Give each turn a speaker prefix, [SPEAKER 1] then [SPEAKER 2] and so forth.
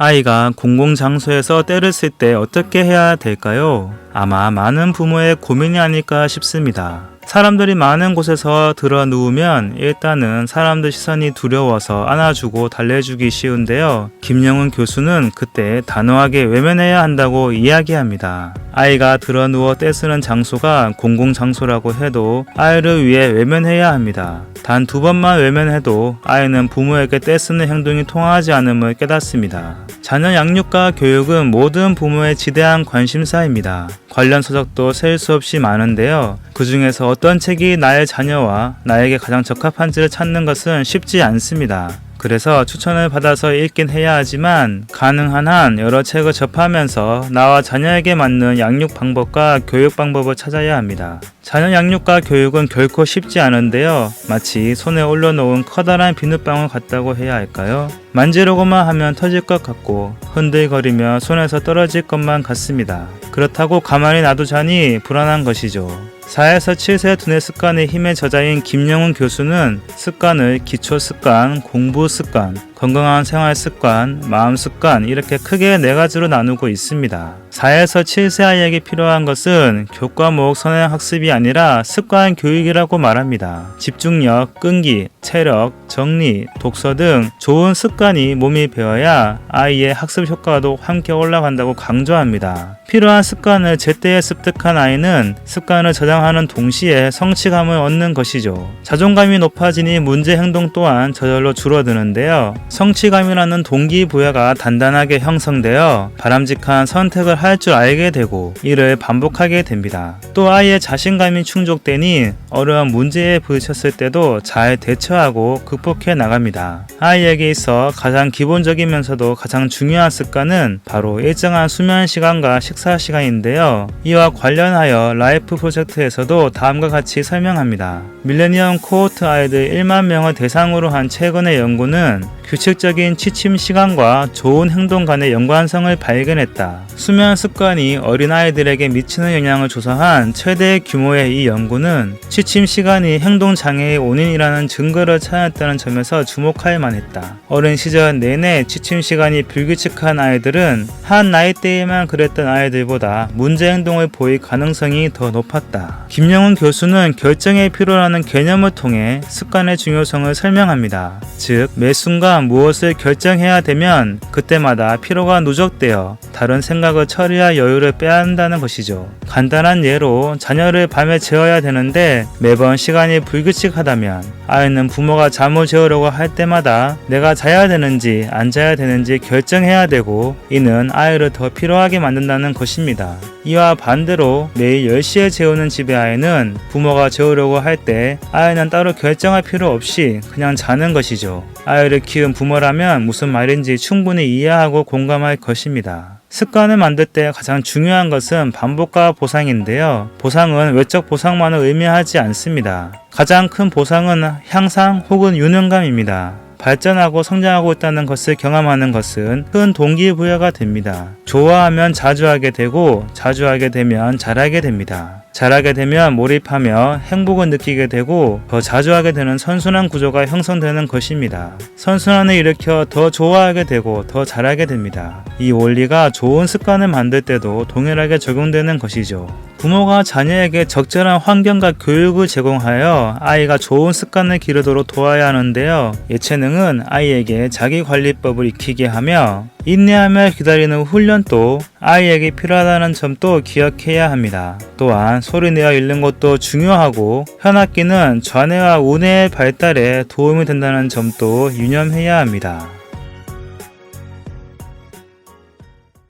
[SPEAKER 1] 아이가 공공장소에서 때를 쓸 때 어떻게 해야 될까요? 아마 많은 부모의 고민이 아닐까 싶습니다. 사람들이 많은 곳에서 들어 누우면 일단은 사람들 시선이 두려워서 안아주고 달래주기 쉬운데요. 김영훈 교수는 그때 단호하게 외면해야 한다고 이야기합니다. 아이가 들어 누워 떼쓰는 장소가 공공장소라고 해도 아이를 위해 외면해야 합니다. 단 2번만 외면해도 아이는 부모에게 떼쓰는 행동이 통하지 않음을 깨닫습니다. 자녀 양육과 교육은 모든 부모의 지대한 관심사입니다. 관련 서적도 셀 수 없이 많은데요. 그 중에서 어떤 책이 나의 자녀와 나에게 가장 적합한지를 찾는 것은 쉽지 않습니다. 그래서 추천을 받아서 읽긴 해야 하지만 가능한 한 여러 책을 접하면서 나와 자녀에게 맞는 양육 방법과 교육 방법을 찾아야 합니다. 자녀 양육과 교육은 결코 쉽지 않은데요. 마치 손에 올려놓은 커다란 비눗방울 같다고 해야 할까요? 만지려고만 하면 터질 것 같고 흔들거리며 손에서 떨어질 것만 같습니다. 그렇다고 가만히 놔두자니 불안한 것이죠. 4에서 7세 두뇌 습관의 힘의 저자인 김영훈 교수는 습관을 기초 습관, 공부 습관, 건강한 생활 습관, 마음 습관 이렇게 크게 4가지로 나누고 있습니다. 4에서 7세 아이에게 필요한 것은 교과목 선행 학습이 아니라 습관 교육이라고 말합니다. 집중력, 끈기, 체력, 정리, 독서 등 좋은 습관이 몸이 배어야 아이의 학습 효과도 함께 올라간다고 강조합니다. 필요한 습관을 제때에 습득한 아이는 습관을 저장하는 동시에 성취감을 얻는 것이죠. 자존감이 높아지니 문제 행동 또한 저절로 줄어드는데요. 성취감이라는 동기부여가 단단하게 형성되어 바람직한 선택을 할 줄 알게 되고 이를 반복하게 됩니다. 또 아이의 자신감이 충족되니 어려운 문제에 부딪혔을 때도 잘 대처하고 극복해 나갑니다. 아이에게 있어 가장 기본적이면서도 가장 중요한 습관은 바로 일정한 수면 시간과 식사 시간인데요. 이와 관련하여 라이프 프로젝트에서도 다음과 같이 설명합니다. 밀레니엄 코호트 아이들 1만 명을 대상으로 한 최근의 연구는 규칙적인 취침 시간과 좋은 행동 간의 연관성을 발견했다. 수면 습관이 어린아이들에게 미치는 영향을 조사한 최대 규모의 이 연구는 취침 시간이 행동 장애의 원인이라는 증거를 찾았다는 점에서 주목할 만했다. 어린 시절 내내 취침 시간이 불규칙한 아이들은 한 나이대에만 그랬던 아이들보다 문제 행동을 보일 가능성이 더 높았다. 김영훈 교수는 결정의 필요라는 개념을 통해 습관의 중요성을 설명합니다. 즉, 매 순간 무엇을 결정해야 되면 그때마다 피로가 누적되어 다른 생각을 처리할 여유를 빼앗는다는 것이죠. 간단한 예로 자녀를 밤에 재워야 되는데 매번 시간이 불규칙하다면 아이는 부모가 잠을 재우려고 할 때마다 내가 자야 되는지 안 자야 되는지 결정해야 되고 이는 아이를 더 피로하게 만든다는 것입니다. 이와 반대로 매일 10시에 재우는 집의 아이는 부모가 재우려고 할 때 아이는 따로 결정할 필요 없이 그냥 자는 것이죠. 아이를 키운 부모라면 무슨 말인지 충분히 이해하고 공감할 것입니다. 습관을 만들 때 가장 중요한 것은 반복과 보상인데요. 보상은 외적 보상만을 의미하지 않습니다. 가장 큰 보상은 향상 혹은 유능감입니다. 발전하고 성장하고 있다는 것을 경험하는 것은 큰 동기부여가 됩니다. 좋아하면 자주 하게 되고 자주 하게 되면 잘하게 됩니다. 잘하게 되면 몰입하며 행복을 느끼게 되고 더 자주 하게 되는 선순환 구조가 형성되는 것입니다. 선순환을 일으켜 더 좋아하게 되고 더 잘하게 됩니다. 이 원리가 좋은 습관을 만들 때도 동일하게 적용되는 것이죠. 부모가 자녀에게 적절한 환경과 교육을 제공하여 아이가 좋은 습관을 기르도록 도와야 하는데요. 예체능은 아이에게 자기관리법을 익히게 하며 인내하며 기다리는 훈련도 아이에게 필요하다는 점도 기억해야 합니다. 또한 소리내어 읽는 것도 중요하고 현악기는 좌뇌와 우뇌의 발달에 도움이 된다는 점도 유념해야 합니다.